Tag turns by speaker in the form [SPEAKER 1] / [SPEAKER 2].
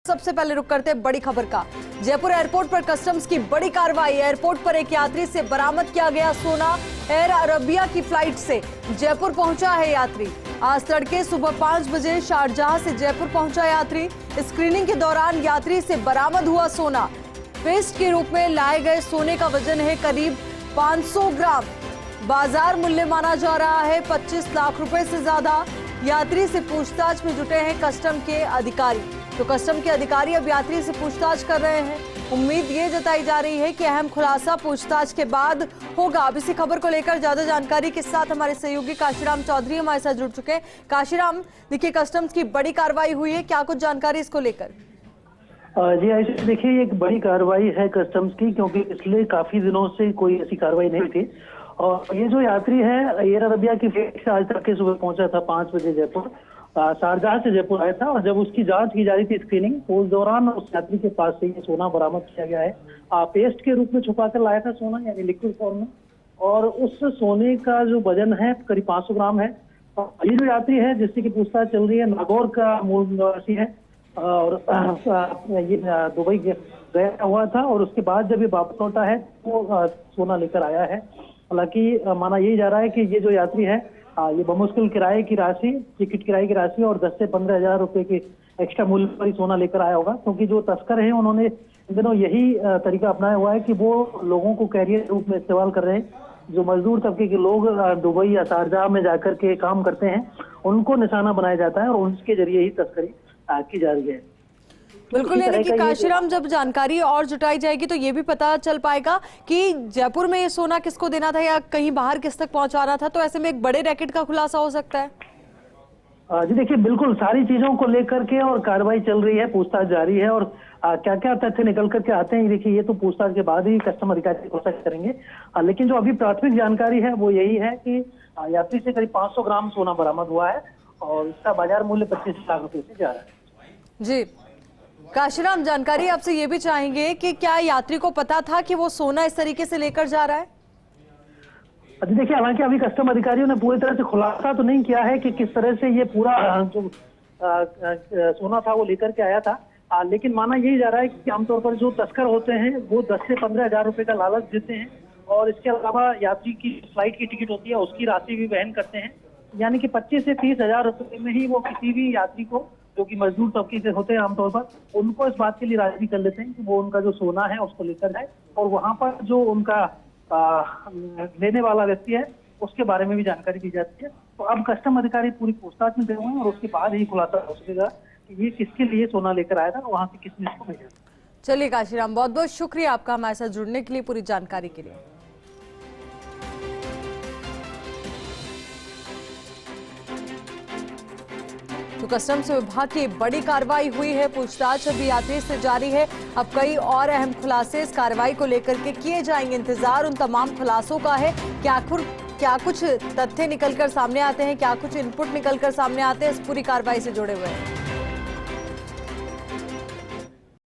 [SPEAKER 1] सबसे पहले रुक करते हैं बड़ी खबर का। जयपुर एयरपोर्ट पर कस्टम्स की बड़ी कार्रवाई। एयरपोर्ट पर एक यात्री से बरामद किया गया सोना। एयर अरबिया की फ्लाइट से जयपुर पहुंचा है यात्री। आज तड़के सुबह 5 बजे शारजाह से जयपुर पहुंचा यात्री। स्क्रीनिंग के दौरान यात्री से बरामद हुआ सोना। पेस्ट के रूप में लाए गए सोने का वजन है करीब 500 ग्राम। बाजार मूल्य माना जा रहा है 25 लाख रुपए से ज्यादा। यात्री से पूछताछ में जुटे हैं कस्टम के अधिकारी। तो कस्टम के अधिकारी अब यात्री से पूछताछ कर रहे हैं। उम्मीद ये जताई जा रही है कि अहम खुलासा पूछताछ के बाद होगा। अब इसी खबर को लेकर ज्यादा जानकारी के साथ हमारे सहयोगी काशीराम चौधरी हमारे साथ जुड़ चुके हैं। काशीराम, देखिए कस्टम्स की बड़ी कार्रवाई हुई है, क्या कुछ जानकारी इसको लेकर?
[SPEAKER 2] जी आयशा, देखिए एक बड़ी कार्रवाई है कस्टम्स की, क्योंकि पिछले काफी दिनों से कोई ऐसी कार्रवाई नहीं थी। और ये जो यात्री है एयर अरबिया की फ्लाइट से आज तक सुबह पहुंचा था 5 बजे जयपुर। शारजाह से जयपुर आया था और जब उसकी जांच की जा रही थी स्क्रीनिंग, तो उस दौरान उस यात्री के पास से ये सोना बरामद किया गया है। पेस्ट के रूप में छुपा कर लाया था सोना, यानी लिक्विड फॉर्म में। और उस सोने का जो वजन है करीब 500 ग्राम है। ये जो यात्री है जिससे की पूछताछ चल रही है, नागौर का मूल निवासी है और ये दुबई गया हुआ था और उसके बाद जब ये वापस लौटा है तो सोना लेकर आया है। हालांकि माना यही जा रहा है कि ये जो यात्री है ये बमुश्किल किराए की राशि, टिकट किराए की राशि और 10 से 15 हजार रुपए के एक्स्ट्रा मूल्य पर ही सोना लेकर आया होगा। क्योंकि जो तस्कर हैं उन्होंने इन दिनों यही तरीका अपनाया हुआ है कि वो लोगों को कैरियर रूप में इस्तेमाल कर रहे हैं। जो मजदूर तबके के लोग दुबई या शारजाह में जाकर के काम करते हैं उनको निशाना बनाया जाता है और उनके जरिए ही तस्करी की जा रही है।
[SPEAKER 1] बिल्कुल, यानी कि काशीराम जब जानकारी और जुटाई जाएगी तो ये भी पता चल पाएगा कि जयपुर में ये सोना किसको देना था या कहीं बाहर किस तक पहुंचाना था। तो ऐसे में एक बड़े रैकेट का खुलासा हो सकता है।
[SPEAKER 2] जी देखिए, बिल्कुल सारी चीजों को लेकर के और कार्रवाई चल रही है, पूछताछ जारी है और क्या क्या तथ्य निकल करके आते हैं देखिए ये तो पूछताछ के बाद ही कस्टम अधिकारी खुलासा करेंगे। लेकिन जो अभी प्राथमिक जानकारी है वो यही है कि यात्री से करीब 500 ग्राम सोना बरामद हुआ है और इसका बाजार मूल्य 25 लाख रुपए से जा रहा है।
[SPEAKER 1] जी काशीराम, जानकारी आपसे ये भी चाहेंगे कि क्या यात्री को पता था कि वो सोना इस तरीके से लेकर जा रहा है?
[SPEAKER 2] देखिए, हालांकि अभी कस्टम अधिकारियों ने पूरी तरह से खुलासा तो नहीं किया है कि किस तरह से ये पूरा जो सोना था वो लेकर के आया था। लेकिन माना यही जा रहा है कि आमतौर पर जो तस्कर होते हैं वो 10 से 15 हजार रुपए का लालच देते हैं और इसके अलावा यात्री की फ्लाइट की टिकट होती है उसकी राशि भी वहन करते हैं। यानी कि 25 से 30 हजार रुपए में ही वो किसी भी यात्री को, जो कि मजदूर तबके से होते हैं आमतौर पर, उनको इस बात के लिए राजी कर लेते हैं कि वो उनका जो सोना है उसको लेकर जाए। और वहां पर जो उनका लेने वाला व्यक्ति है उसके बारे में भी जानकारी दी जाती है। तो अब कस्टम अधिकारी पूरी पूछताछ में गए हुए हैं और उसके बाद ही खुलासा हो सकेगा कि ये किसके लिए सोना लेकर आया था और वहां से किसने इसको भेजा।
[SPEAKER 1] चलिए काशीराम, बहुत बहुत शुक्रिया आपका हमारे साथ जुड़ने के लिए, पूरी जानकारी के लिए। तो कस्टम्स विभाग की बड़ी कार्रवाई हुई है, पूछताछ अभी यात्री से जारी है। अब कई और अहम खुलासे इस कार्रवाई को लेकर के किए जाएंगे। इंतजार उन तमाम खुलासों का है कि आखिर क्या कुछ तथ्य निकलकर सामने आते हैं, क्या कुछ इनपुट निकलकर सामने आते हैं, इस पूरी कार्रवाई से जुड़े हुए हैं।